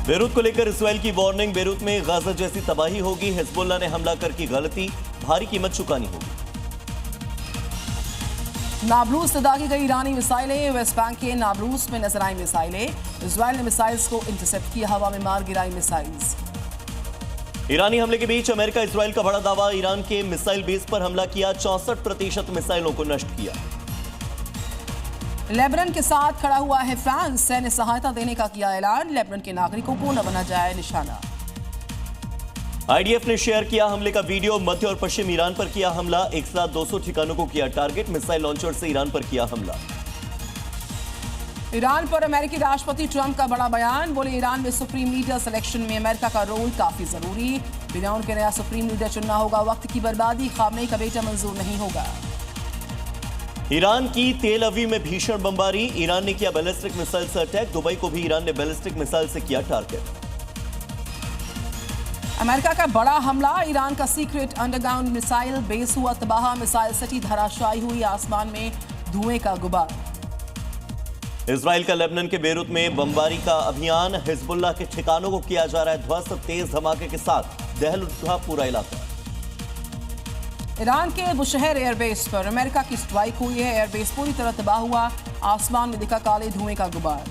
Beirut को लेकर Israel की वार्निंग। बेरूत में गाजा जैसी तबाही होगी, हिजबुल्लाह ने हमला कर की गलती, भारी कीमत चुकानी होगी। नाबलूस से दागी गई ईरानी मिसाइलें। वेस्ट बैंक के नाबलूस में नजर आई मिसाइलें। इजराइल ने मिसाइल्स को इंटरसेप्ट किया, हवा में मार गिराई मिसाइल्स। ईरानी हमले के बीच अमेरिका इजराइल का बड़ा दावा। ईरान के मिसाइल बेस पर हमला किया, 64% मिसाइलों को नष्ट किया। लेबनान के साथ खड़ा हुआ है फ्रांस, सैन्य सहायता देने का किया ऐलान। लेबनान के नागरिकों को न बना जाए निशाना। आईडीएफ ने शेयर किया हमले का वीडियो। मध्य और पश्चिम ईरान पर किया हमला, एक साथ 200 ठिकानों को किया टारगेट। मिसाइल लॉन्चर से ईरान पर किया हमला। ईरान पर अमेरिकी राष्ट्रपति ट्रंप का बड़ा बयान। बोले ईरान में सुप्रीम लीडर सिलेक्शन में अमेरिका का रोल काफी जरूरी। बिना उनके नया सुप्रीम लीडर चुनना होगा, वक्त की बर्बादी, खामनेई का बेटा मंजूर नहीं होगा। ईरान की तेल अवीव में भीषण बमबारी। ईरान ने किया बैलिस्टिक मिसाइल से अटैक। दुबई को भी ईरान ने बैलिस्टिक मिसाइल से किया टारगेट। अमेरिका का बड़ा हमला। ईरान का सीक्रेट अंडरग्राउंड मिसाइल बेस हुआ तबाह। मिसाइल सिटी धराशायी हुई, आसमान में धुएं का गुबार। इजराइल का लेबनान के बेरूत में बमबारी का अभियान। हिजबुल्लाह के ठिकानों को किया जा रहा है ध्वस्त। तेज धमाके के साथ दहल उठा पूरा इलाका। ईरान के बुशहर एयरबेस पर अमेरिका की स्ट्राइक हुई है। एयरबेस पूरी तरह तबाह हुआ, आसमान में दिखा काले धुएं का गुबार।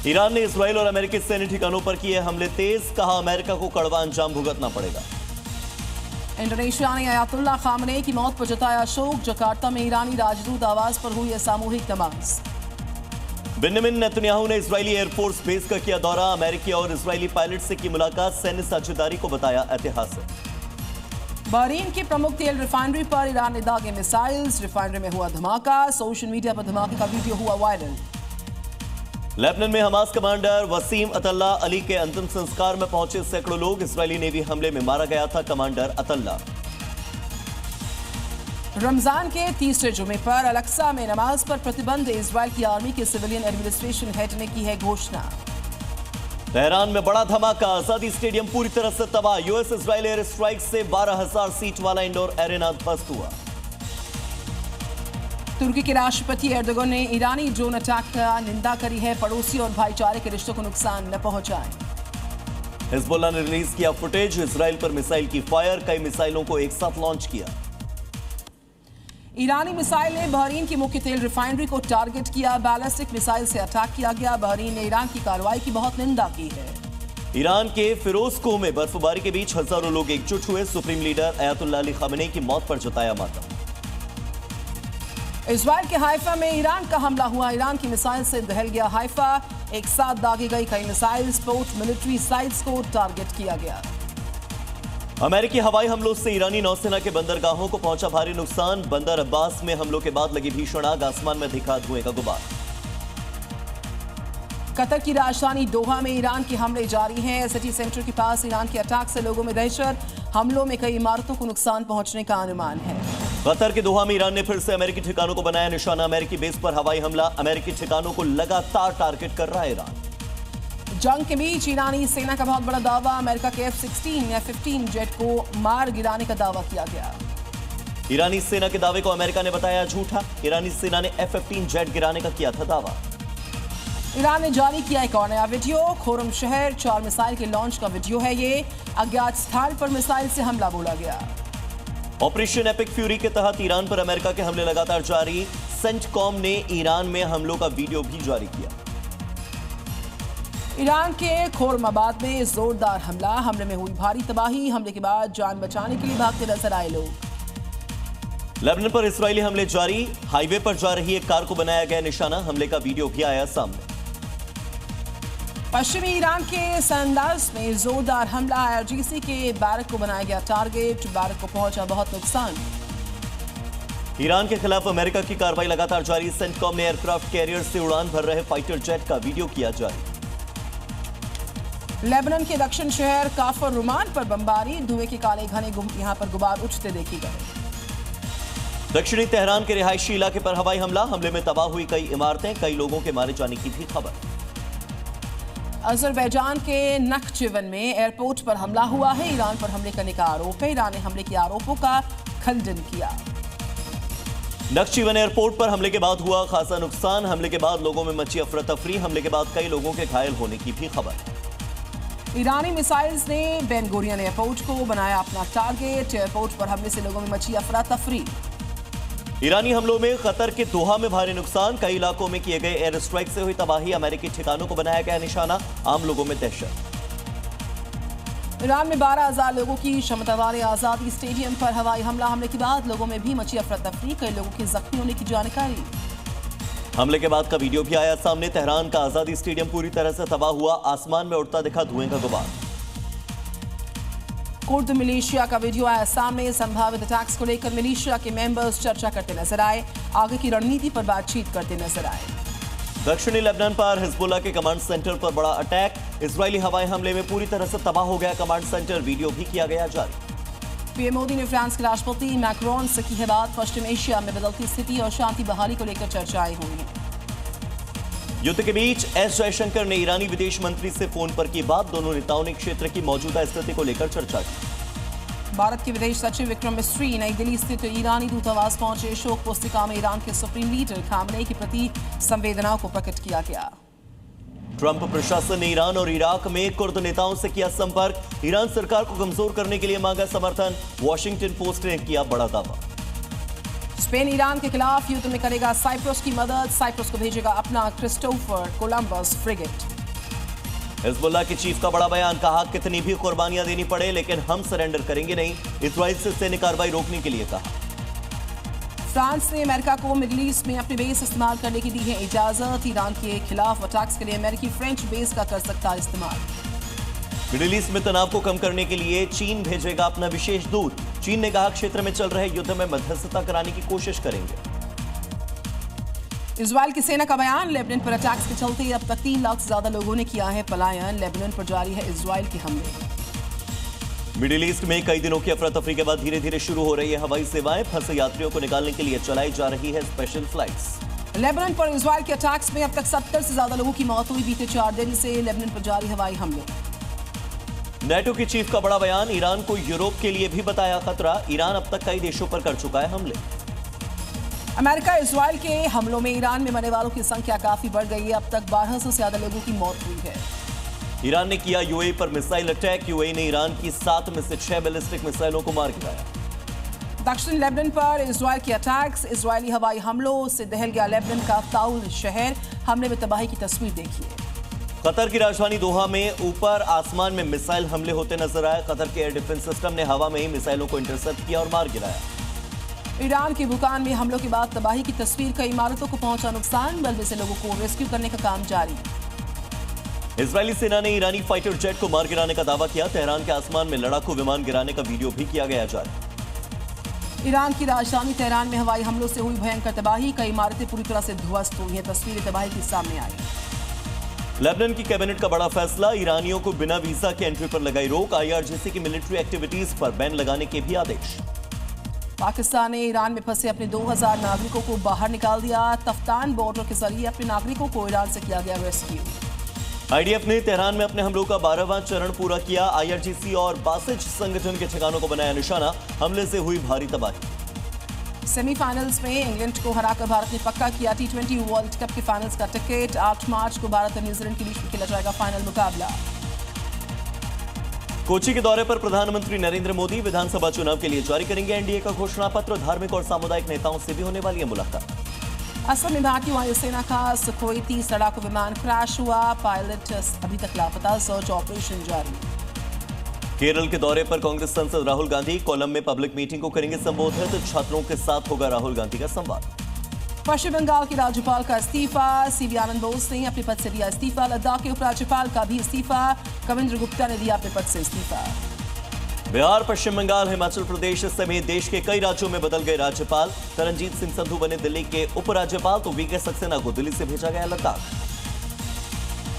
ईरान ने इजराइल और अमेरिकी सैन्य ठिकानों पर किए हमले तेज। कहा अमेरिका को कड़वा अंजाम भुगतना पड़ेगा। इंडोनेशिया ने अयातुल्लाह खामनेई की मौत पर जताया शोक। जकार्ता में ईरानी राजदूत आवाज पर हुई सामूहिक नमाज। बेंजामिन नेतन्याहू ने इजरायली एयरफोर्स बेस का किया दौरा। अमेरिकी और इजरायली पायलट से की मुलाकात। सैन्य साझेदारी को बताया ऐतिहासिक। बहरीन की प्रमुख तेल रिफाइनरी पर ईरान ने दागे मिसाइल्स। रिफाइनरी में हुआ धमाका। सोशल मीडिया पर धमाके का वीडियो हुआ वायरल। लेबनान में हमास कमांडर वसीम अतल्ला अली के अंतिम संस्कार में पहुंचे सैकड़ों लोग। इजरायली नेवी हमले में मारा गया था कमांडर अतल्ला। रमजान के तीसरे जुमे पर अलक्सा में नमाज पर प्रतिबंध। इजरायल की आर्मी के सिविलियन एडमिनिस्ट्रेशन हेड ने की है घोषणा। तेहरान में बड़ा धमाका। आजादी स्टेडियम पूरी तरह से तबाह। यूएस इजरायल एयर स्ट्राइक से 12,000 सीट वाला इंडोर एरेना ध्वस्त हुआ। तुर्की के राष्ट्रपति एर्दोगन ने ईरानी ड्रोन अटैक का निंदा करी है। पड़ोसी और भाईचारे के रिश्तों को नुकसान न पहुंचाएं। हिजबुल्लाह ने रिलीज किया फुटेज। इजराइल पर मिसाइल की फायर। कई मिसाइलों को एक साथ लॉन्च किया। ईरानी मिसाइल ने बहरीन की मुख्य तेल रिफाइनरी को टारगेट किया। बैलिस्टिक मिसाइल से अटैक किया गया। बहरीन ने ईरान की कार्रवाई की बहुत निंदा की है। ईरान के फिरोजकोह में बर्फबारी के बीच हजारों लोग एकजुट हुए। Supreme leader Ayatollah Ali Khamenei की मौत पर जताया मातम। इजराइल के हाइफा में ईरान का हमला हुआ। ईरान की मिसाइल से दहल गया हाइफा। एक साथ दागी गई कई मिसाइल। स्पोर्ट मिलिट्री साइट्स को टारगेट किया गया। अमेरिकी हवाई हमलों से ईरानी नौसेना के बंदरगाहों को पहुंचा भारी नुकसान। बंदर अब्बास में हमलों के बाद लगी भीषण आग। आसमान में दिखा धुएं का गुबार। कतर की राजधानी दोहा में ईरान के हमले जारी हैं। सिटी सेंटर के पास ईरान के अटैक से लोगों में दहशत। हमलों में कई इमारतों को नुकसान पहुंचने का अनुमान है। कतर के दोहा में ईरान ने फिर से अमेरिकी ठिकानों को बनाया निशाना। अमेरिकी बेस पर हवाई हमला। अमेरिकी ठिकानों को लगातार टारगेट कर रहा है ईरान। जंग के बीच ईरानी सेना का बहुत बड़ा दावा। अमेरिका के F-16 F-15 जेट को मार गिराने का दावा किया गया। ईरानी सेना के दावे को अमेरिका ने बताया झूठा। ईरानी सेना ने F-15 जेट गिराने का किया था दावा। ईरान ने जारी किया एक और नया वीडियो। खोरम शहर 4 मिसाइल के लॉन्च का वीडियो है ये। अज्ञात स्थान पर मिसाइल से हमला बोला गया। ऑपरेशन एपिक फ्यूरी के तहत ईरान पर अमेरिका के हमले लगातार जारी। सेंटकॉम ने ईरान में हमलों का वीडियो भी जारी किया। ईरान के खोरमाबाद में जोरदार हमला। हमले में हुई भारी तबाही। हमले के बाद जान बचाने के लिए भागते नजर आए लोग। लेबनान पर इस्राएली हमले जारी। हाईवे पर जा रही एक कार को बनाया गया निशाना। हमले का वीडियो भी आया सामने। पश्चिमी ईरान के संदाज में जोरदार हमला। IRGC के बैरक को बनाया गया टारगेट। बैरक को पहुंचा बहुत नुकसान। ईरान के खिलाफ अमेरिका की कार्रवाई लगातार जारी। सेंटकॉम ने एयरक्राफ्ट कैरियर से उड़ान भर रहे फाइटर जेट का वीडियो किया जारी। लेबनान के दक्षिण शहर काफर रुमान पर बमबारी। धुएं के काले घने यहां पर गुबार उठते देखे गए। दक्षिणी तेहरान के रिहायशी इलाके पर हवाई हमला। हमले में तबाह हुई कई इमारतें। कई लोगों के मारे जाने की भी खबर। अजरबैजान के नखचिवन में एयरपोर्ट पर हमला हुआ है। ईरान पर हमले करने का आरोप है। ईरान ने हमले के आरोपों का खंडन किया। नक्शीवन एयरपोर्ट पर हमले के बाद हुआ खासा नुकसान। हमले के बाद लोगों में मची अफरा तफरी। हमले के बाद कई लोगों के घायल होने की भी खबर। ईरानी मिसाइल्स ने बेन गुरियन एयरपोर्ट को बनाया अपना टारगेट। एयरपोर्ट पर हमले से लोगों में मची अफरा तफरी। ईरानी हमलों में कतर के दोहा में भारी नुकसान। कई इलाकों में किए गए एयर स्ट्राइक से हुई तबाही। अमेरिकी ठिकानों को बनाया गया निशाना। आम लोगों में दहशत। ईरान में 12,000 लोगों की क्षमता वाले आजादी स्टेडियम पर हवाई हमले के बाद लोगों में भी मची अफरा तफरी। कई लोगों के जख्मी होने की जानकारी। हमले के बाद का वीडियो भी आया सामने। तेहरान का आजादी स्टेडियम पूरी तरह से तबाह हुआ। आसमान में उड़ता दिखा धुएं का गुबार। कुर्द मिलिशिया का वीडियो आया सामने। संभावित अटैक्स को लेकर मिलिशिया के मेंबर्स चर्चा करते नजर आए। आगे की रणनीति पर बातचीत करते नजर आए। दक्षिणी लेबनान पर हिजबुल्लाह के कमांड सेंटर पर बड़ा अटैक। इजरायली हवाई हमले में पूरी तरह से तबाह हो गया कमांड सेंटर। वीडियो भी किया गया जारी। पीएम मोदी ने फ्रांस के राष्ट्रपति मैक्रोन से की है बात। पश्चिम एशिया में बदलती स्थिति और शांति बहाली को लेकर चर्चाएं हुई हैं। युद्ध के बीच एस जयशंकर ने ईरानी विदेश मंत्री से फोन पर की बात। दोनों नेताओं ने क्षेत्र की मौजूदा स्थिति को लेकर चर्चा की। भारत के विदेश सचिव विक्रम मिस्री नई दिल्ली स्थित ईरानी दूतावास पहुंचे। शोक पुस्तिका में ईरान के सुप्रीम लीडर खामनेई के प्रति संवेदनाओं को प्रकट किया गया। ट्रंप प्रशासन ने ईरान और इराक में कुर्द नेताओं से किया संपर्क। ईरान सरकार को कमजोर करने के लिए मांगा समर्थन। वॉशिंगटन पोस्ट ने किया बड़ा दावा। स्पेन ईरान के खिलाफ युद्ध में करेगा साइप्रस की मदद। साइप्रस को भेजेगा अपना क्रिस्टोफर कोलंबस फ्रिगेट। हिजबुल्लाह के चीफ का बड़ा बयान। कहा कितनी भी कुर्बानियां देनी पड़े लेकिन हम सरेंडर करेंगे नहीं। इजराइल से सैन्य कार्रवाई रोकने के लिए कहा। फ्रांस ने अमेरिका को मिडिल ईस्ट में अपने बेस इस्तेमाल करने की दी है इजाजत। ईरान के खिलाफ अटैक्स के लिए अमेरिकी फ्रेंच बेस का कर सकता है इस्तेमाल। मिडिल ईस्ट में तनाव को कम करने के लिए चीन भेजेगा अपना विशेष दूत। चीन ने कहा क्षेत्र में चल रहे युद्ध में मध्यस्थता कराने की कोशिश करेंगे। इजराइल की सेना का बयान। लेबनान पर अटैक्स के चलते अब तक 3 लाख से ज्यादा लोगों ने किया है पलायन। लेबनान पर जारी है इजराइल के हमले। मिडिल ईस्ट में कई दिनों की अफरा तफरी के बाद धीरे धीरे शुरू हो रही है हवाई सेवाएं। फंसे यात्रियों को निकालने के लिए चलाई जा रही है स्पेशल फ्लाइट्स। लेबनान पर इजराइल के अटैक्स में अब तक 70 से ज्यादा लोगों की मौत हुई। बीते 4 दिन से लेबनान पर जारी हवाई हमले। नेटो की चीफ का बड़ा बयान। ईरान को यूरोप के लिए भी बताया खतरा। ईरान अब तक कई देशों पर कर चुका है हमले। अमेरिका इजराइल के हमलों में ईरान में मरने वालों की संख्या काफी बढ़ गई है। अब तक 1200 से ज्यादा लोगों की मौत हुई है। ईरान ने किया यूएई पर मिसाइल अटैक। यूएई ने ईरान की 7 में से 6 बैलिस्टिक मिसाइलों को मार गिराया। दक्षिण लेबनान पर इजराइल के अटैक्स। इजरायली हवाई हमलों से दहल गया लेबनान का ताउल शहर। हमले में तबाही की तस्वीर देखिए। कतर की राजधानी दोहा में ऊपर आसमान में मिसाइल हमले होते नजर आए। कतर के एयर डिफेंस सिस्टम ने हवा में ही मिसाइलों को इंटरसेप्ट किया और मार गिराया। ईरान के बुकान में हमलों के बाद तबाही की तस्वीर। कई इमारतों को पहुंचा नुकसान। बल्कि से लोगों को रेस्क्यू करने का काम जारी। इजरायली सेना ने ईरानी फाइटर जेट को मार गिराने का दावा किया। तेहरान के आसमान में लड़ाकू विमान गिराने का वीडियो भी किया गया जारी। ईरान की राजधानी तेहरान में हवाई हमलों से हुई भयंकर तबाही। कई इमारतें पूरी तरह से ध्वस्त हुई हैं। तस्वीरें तबाही की सामने आई। लेबनान की कैबिनेट का बड़ा फैसला। ईरानियों को बिना वीजा के एंट्री पर लगाई रोक। आईआरजीसी की मिलिट्री एक्टिविटीज पर बैन लगाने के भी आदेश। पाकिस्तान ने ईरान में फंसे अपने 2000 नागरिकों को बाहर निकाल दिया। तफ्तान बॉर्डर के जरिए अपने नागरिकों को ईरान से किया गया रेस्क्यू। आईडीएफ ने तेहरान में अपने हमलों का 12वां चरण पूरा किया। आईआरजीसी और बासिज संगठन के ठिकानों को बनाया निशाना। हमले से हुई भारी तबाही। सेमीफाइनल्स में इंग्लैंड को हराकर भारत ने पक्का किया T20 वर्ल्ड कप के फाइनल्स का टिकट। 8 मार्च को भारत और न्यूजीलैंड के बीच में खेला जाएगा फाइनल मुकाबला। कोची के दौरे पर प्रधानमंत्री नरेंद्र मोदी विधानसभा चुनाव के लिए जारी करेंगे एनडीए का घोषणा पत्र। धार्मिक और सामुदायिक नेताओं से भी होने वाली है मुलाकात। असम में भारतीय वायुसेना का सुखोई 30 लड़ाकू विमान क्रैश हुआ। पायलट अभी तक लापता। सर्च ऑपरेशन जारी। केरल के दौरे पर कांग्रेस सांसद राहुल गांधी कोलम में पब्लिक मीटिंग को करेंगे संबोधित। छात्रों के साथ होगा राहुल गांधी का संवाद। पश्चिम बंगाल के राज्यपाल का इस्तीफा। सीवी आनंद बोस ने अपने पद से दिया इस्तीफा। लद्दाख के उपराज्यपाल का भी इस्तीफा। कविंद्र गुप्ता ने दिया अपने पद से इस्तीफा। बिहार, पश्चिम बंगाल, हिमाचल प्रदेश समेत देश के कई राज्यों में बदल गए राज्यपाल। तरनजीत सिंह संधू बने दिल्ली के उपराज्यपाल तो वीके सक्सेना को दिल्ली से भेजा गया लद्दाख।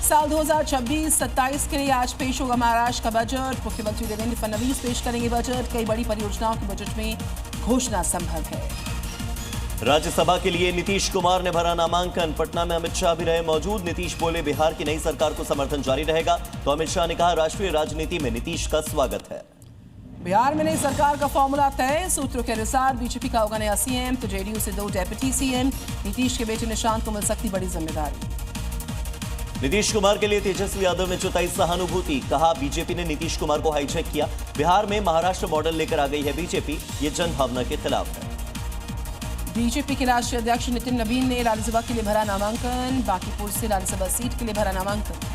साल 2026-27 के लिए आज पेश होगा महाराष्ट्र का बजट। मुख्यमंत्री देवेंद्र फडणवीस पेश करेंगे बजट। कई बड़ी परियोजनाओं के बजट में घोषणा संभव है। राज्यसभा के लिए नीतीश कुमार ने भरा नामांकन। पटना में अमित शाह भी रहे मौजूद। नीतीश बोले बिहार की नई सरकार को समर्थन जारी रहेगा तो अमित शाह ने कहा राष्ट्रीय राजनीति में नीतीश का स्वागत है। बिहार में नई सरकार का फॉर्मूला तय। सूत्रों के अनुसार बीजेपी का होगा नया सीएम, तो जेडीयू से 2 डेप्यूटी सीएम। नीतीश के बेटे निशांत को मिल सकती बड़ी जिम्मेदारी। नीतीश कुमार के लिए तेजस्वी यादव ने जताई सहानुभूति। कहा, बीजेपी ने नीतीश कुमार को हाईजैक किया। बिहार में महाराष्ट्र मॉडल लेकर आ गई है बीजेपी, ये जनभावना के खिलाफ है। बीजेपी के राष्ट्रीय अध्यक्ष नितिन नवीन ने राज्यसभा के लिए भरा नामांकन। बांकीपुर से राज्यसभा सीट के लिए भरा नामांकन।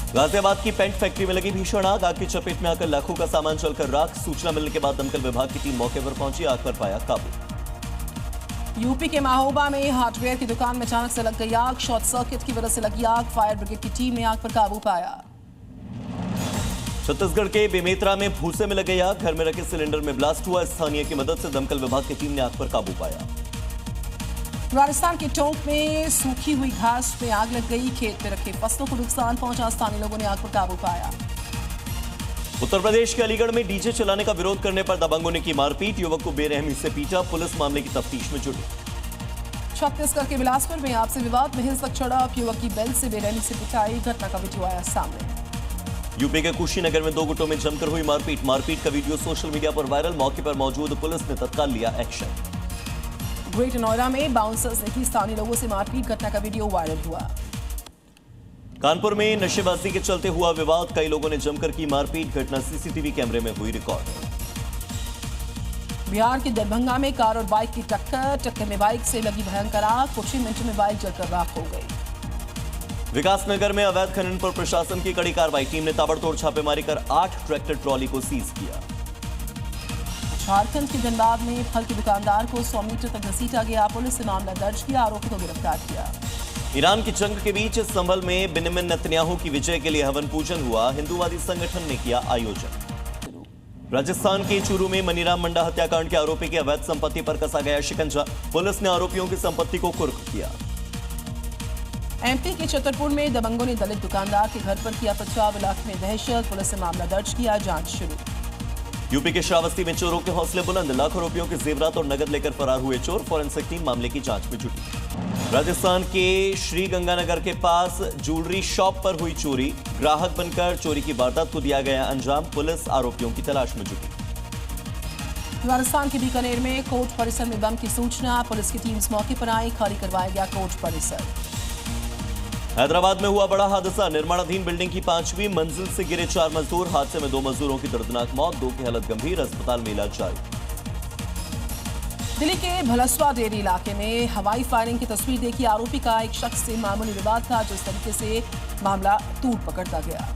गाजियाबाद की पेंट फैक्ट्री में लगी भीषण आग। आग की चपेट में आकर लाखों का सामान जलकर राख। सूचना मिलने के बाद दमकल विभाग की टीम मौके पर पहुंची, आग पर पाया काबू। यूपी के महोबा में हार्डवेयर की दुकान में अचानक से लग गई आग। शॉर्ट सर्किट की वजह से लगी आग। फायर ब्रिगेड की टीम ने आग पर काबू पाया। छत्तीसगढ़ के बेमेतरा में भूसे में लग गई आग। घर में रखे सिलेंडर में ब्लास्ट हुआ। स्थानीय की मदद से दमकल विभाग की टीम ने आग पर काबू पाया। राजस्थान के टोंक में सूखी हुई घास में आग लग गई। खेत में रखे फसलों को नुकसान पहुंचा। स्थानीय लोगों ने आग पर काबू पाया। उत्तर प्रदेश के अलीगढ़ में डीजे चलाने का विरोध करने पर दबंगों ने की मारपीट। युवक को बेरहमी से पीटा। पुलिस मामले की तफ्तीश में जुटी। छत्तीसगढ़ के बिलासपुर में आपसी विवाद में हिंसक झड़प। युवक की बेल्ट से बेरहमी से पिटाई। घटना का वीडियो आया सामने। यूपी के कुशीनगर में 2 गुटों में जमकर हुई मारपीट। मारपीट का वीडियो सोशल मीडिया पर वायरल। मौके पर मौजूद पुलिस ने तत्काल लिया एक्शन। ग्रेटर नोएडा में बाउंसर्स ने की स्थानीय लोगों से मारपीट। घटना का वीडियो वायरल हुआ। कानपुर में नशेबाजी के चलते हुआ विवाद। कई लोगों ने जमकर की मारपीट। घटना सीसीटीवी कैमरे में हुई रिकॉर्ड। बिहार के दरभंगा में कार और बाइक की टक्कर में बाइक से लगी भयंकर आग। कुछ ही मिनटों में बाइक जलकर राख हो गई। विकासनगर में अवैध खनन पर प्रशासन की कड़ी कार्रवाई। टीम ने ताबड़तोड़ छापेमारी कर 8 ट्रैक्टर ट्रॉली को सीज किया। झारखंड के धनबाद में फल के दुकानदार को 100 मीटर तक घसीटा गया। पुलिस ने मामला दर्ज किया। आरोपी को गिरफ्तार किया। ईरान की जंग के बीच संभल में बेंजामिन नेतन्याहू की विजय के लिए हवन पूजन हुआ। हिंदूवादी संगठन ने किया आयोजन। राजस्थान के चूरू में मनीराम मंडा हत्याकांड के आरोपी की अवैध संपत्ति पर कसा गया शिकंजा। पुलिस ने आरोपियों की संपत्ति को कुर्क किया। एमपी के छतरपुर में दबंगों ने दलित दुकानदार के घर पर किया पथराव। इलाके में दहशत। पुलिस ने मामला दर्ज किया। जांच शुरू। यूपी के श्रावस्ती में चोरों के हौसले बुलंद। लाखों रुपयों के जेवरात और नगद लेकर फरार हुए चोर। फॉरेंसिक टीम मामले की जांच में जुटी। राजस्थान के श्री गंगानगर के पास ज्वेलरी शॉप पर हुई चोरी। ग्राहक बनकर चोरी की वारदात को दिया गया अंजाम। पुलिस आरोपियों की तलाश में जुटी। राजस्थान के बीकानेर में कोर्ट परिसर में बम की सूचना। पुलिस की टीम मौके पर आई। खाली करवाया गया कोर्ट परिसर। हैदराबाद में हुआ बड़ा हादसा। निर्माणाधीन बिल्डिंग की 5वीं मंजिल से गिरे 4 मजदूर। हादसे में 2 मजदूरों की दर्दनाक मौत। 2 की हालत गंभीर। अस्पताल में इलाज जारी। दिल्ली के भलसवा डेरी इलाके में हवाई फायरिंग की तस्वीर देखी। आरोपी का एक शख्स से मामूली विवाद था। जिस तरीके से मामला तूल पकड़ता गया।